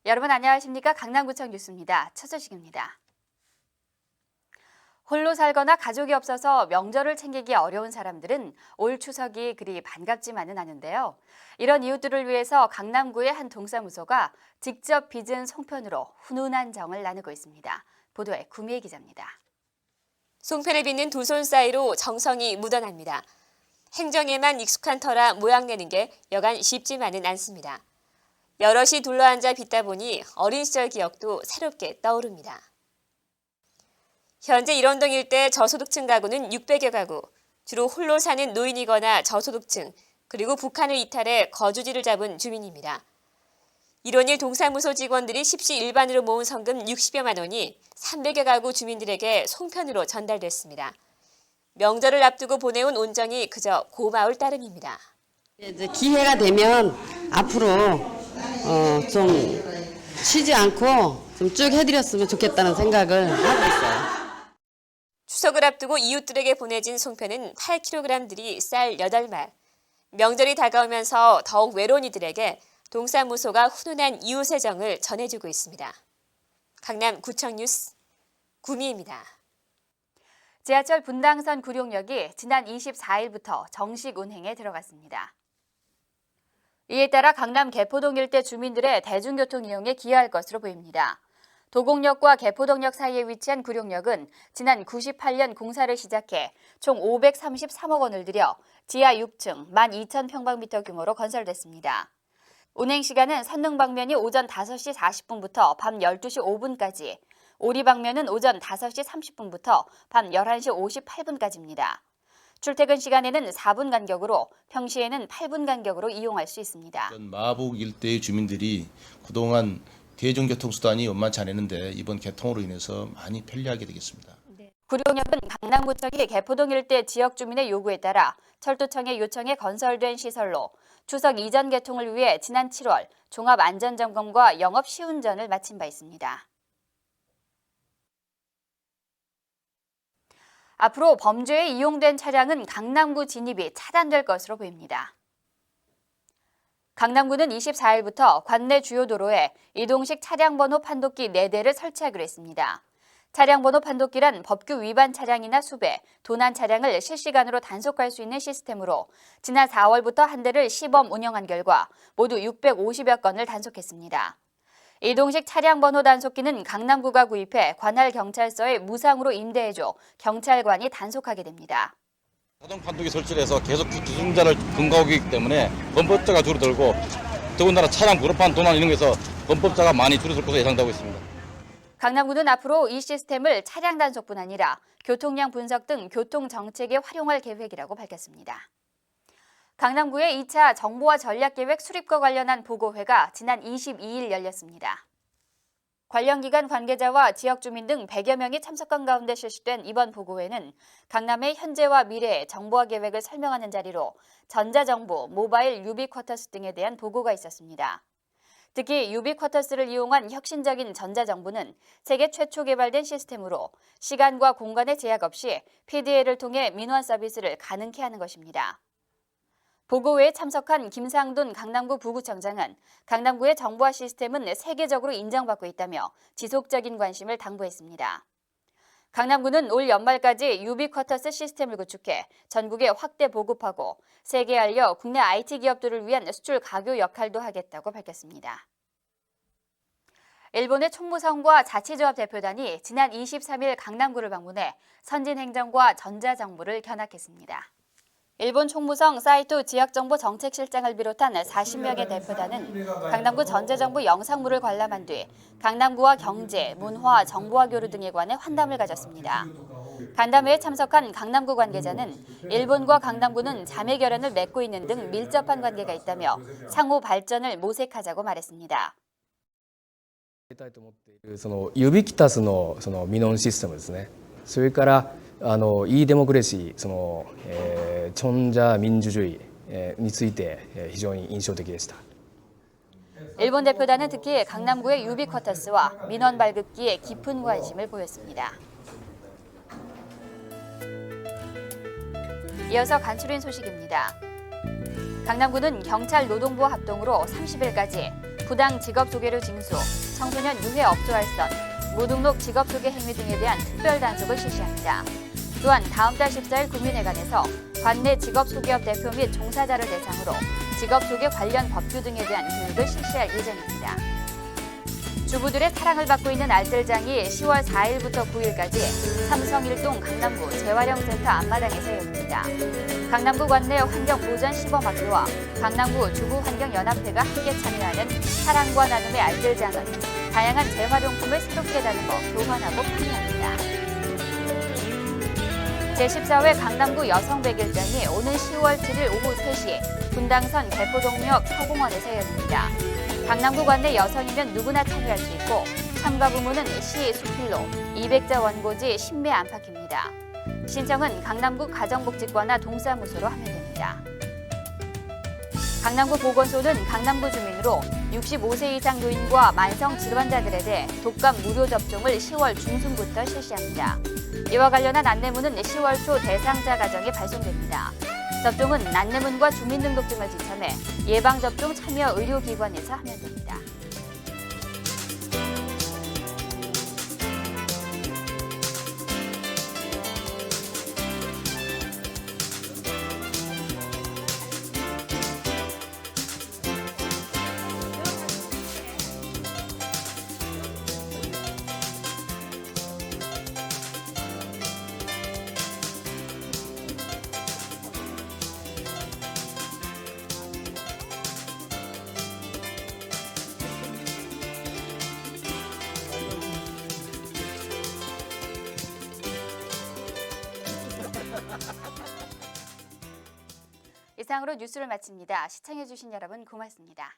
여러분 안녕하십니까? 강남구청 뉴스입니다. 첫 소식입니다. 홀로 살거나 가족이 없어서 명절을 챙기기 어려운 사람들은 올 추석이 그리 반갑지만은 않은데요. 이런 이웃들을 위해서 강남구의 한 동사무소가 직접 빚은 송편으로 훈훈한 정을 나누고 있습니다. 보도에 구미애 기자입니다. 송편을 빚는 두 손 사이로 정성이 묻어납니다. 행정에만 익숙한 터라 모양내는 게 여간 쉽지만은 않습니다. 여럿이 둘러앉아 빚다 보니 어린 시절 기억도 새롭게 떠오릅니다. 현재 일원동 일대 저소득층 가구는 600여 가구, 주로 홀로 사는 노인이거나 저소득층, 그리고 북한을 이탈해 거주지를 잡은 주민입니다. 일원일 동사무소 직원들이 십시 일반으로 모은 성금 60여만 원이 300여 가구 주민들에게 송편으로 전달됐습니다. 명절을 앞두고 보내온 온정이 그저 고마울 따름입니다. 이제 기회가 되면 앞으로 좀 쉬지 않고 좀 쭉 해드렸으면 좋겠다는 생각을 하고 있어요. 추석을 앞두고 이웃들에게 보내진 송편은 8kg들이 쌀 8말. 명절이 다가오면서 더욱 외로운 이들에게 동사무소가 훈훈한 이웃의 정을 전해주고 있습니다. 강남구청 뉴스 구미입니다. 지하철 분당선 구룡역이 지난 24일부터 정식 운행에 들어갔습니다. 이에 따라 강남 개포동 일대 주민들의 대중교통 이용에 기여할 것으로 보입니다. 도곡역과 개포동역 사이에 위치한 구룡역은 지난 98년 공사를 시작해 총 533억 원을 들여 지하 6층 12,000평방미터 규모로 건설됐습니다. 운행 시간은 선릉 방면이 오전 5시 40분부터 밤 12시 5분까지, 오리 방면은 오전 5시 30분부터 밤 11시 58분까지입니다. 출퇴근 시간에는 4분 간격으로, 평시에는 8분 간격으로 이용할 수 있습니다. 마북 일대의 주민들이 그동안 대중교통수단이 원만치 않았는데 이번 개통으로 인해서 많이 편리하게 되겠습니다. 구룡역은 강남구청이 개포동 일대 지역 주민의 요구에 따라 철도청의 요청에 건설된 시설로 추석 이전 개통을 위해 지난 7월 종합안전점검과 영업 시운전을 마친 바 있습니다. 앞으로 범죄에 이용된 차량은 강남구 진입이 차단될 것으로 보입니다. 강남구는 24일부터 관내 주요 도로에 이동식 차량번호 판독기 4대를 설치하기로 했습니다. 차량번호 판독기란 법규 위반 차량이나 수배, 도난 차량을 실시간으로 단속할 수 있는 시스템으로 지난 4월부터 한 대를 시범 운영한 결과 모두 650여 건을 단속했습니다. 이동식 차량번호 단속기는 강남구가 구입해 관할 경찰서에 무상으로 임대해줘 경찰관이 단속하게 됩니다. 자동 판독기 설치를 해서 계속 기증자를 근거하기 때문에 범법자가 줄어들고 더군다나 차량 불법한 도난 이런 거에서 범법자가 많이 줄어들 것으로 예상되고 있습니다. 강남구는 앞으로 이 시스템을 차량 단속뿐 아니라 교통량 분석 등 교통정책에 활용할 계획이라고 밝혔습니다. 강남구의 2차 정보화 전략계획 수립과 관련한 보고회가 지난 22일 열렸습니다. 관련 기관 관계자와 지역 주민 등 100여 명이 참석한 가운데 실시된 이번 보고회는 강남의 현재와 미래의 정보화 계획을 설명하는 자리로 전자정부, 모바일 유비쿼터스 등에 대한 보고가 있었습니다. 특히 유비쿼터스를 이용한 혁신적인 전자정부는 세계 최초 개발된 시스템으로 시간과 공간의 제약 없이 PDA를 통해 민원 서비스를 가능케 하는 것입니다. 보고회에 참석한 김상돈 강남구 부구청장은 강남구의 정보화 시스템은 세계적으로 인정받고 있다며 지속적인 관심을 당부했습니다. 강남구는 올 연말까지 유비쿼터스 시스템을 구축해 전국에 확대 보급하고 세계에 알려 국내 IT 기업들을 위한 수출 가교 역할도 하겠다고 밝혔습니다. 일본의 총무성과 자치조합 대표단이 지난 23일 강남구를 방문해 선진행정과 전자정부를 견학했습니다. 일본 총무성 사이토 지역정보정책실장을 비롯한 40명의 대표단은 강남구 전자정부 영상물을 관람한 뒤 강남구와 경제, 문화, 정보화 교류 등에 관해 환담을 가졌습니다. 간담회에 참석한 강남구 관계자는 일본과 강남구는 자매 결연을 맺고 있는 등 밀접한 관계가 있다며 상호 발전을 모색하자고 말했습니다. そのユビキタスのミノンシステムですね。それからイデモクレシーチョンジャ民主主義について非常に印象的でした。 일본 대표단은 특히 강남구의 유비쿼터스와 민원 발급기에 깊은 관심을 보였습니다. 이어서 간추린 소식입니다. 강남구는 경찰 노동부 합동으로 30일까지 부당 직업 소개료 징수, 청소년 유해 업소 알선, 무등록 직업 소개 행위 등에 대한 특별 단속을 실시합니다. 또한 다음 달 14일 구민회관에서 관내 직업 소개업 대표 및 종사자를 대상으로 직업 소개 관련 법규 등에 대한 교육을 실시할 예정입니다. 주부들의 사랑을 받고 있는 알뜰장이 10월 4일부터 9일까지 삼성일동 강남구 재활용센터 앞마당에서 열립니다. 강남구 관내 환경보전 시범학교와 강남구 주부환경연합회가 함께 참여하는 사랑과 나눔의 알뜰장은 다양한 재활용품을 새롭게 다듬어 교환하고 판매합니다. 제14회 강남구 여성백일장이 오는 10월 7일 오후 3시 분당선 대포동역 서공원에서 열립니다. 강남구 관내 여성이면 누구나 참여할 수 있고 참가 부문은 시 수필로 200자 원고지 10매 안팎입니다. 신청은 강남구 가정복지과나 동사무소로 하면 됩니다. 강남구 보건소는 강남구 주민으로 65세 이상 노인과 만성 질환자들에 대해 독감 무료 접종을 10월 중순부터 실시합니다. 이와 관련한 안내문은 10월 초 대상자 가정에 발송됩니다. 접종은 안내문과 주민등록증을 지참해 예방접종 참여 의료기관에서 하면 됩니다. 이상으로 뉴스를 마칩니다. 시청해주신 여러분 고맙습니다.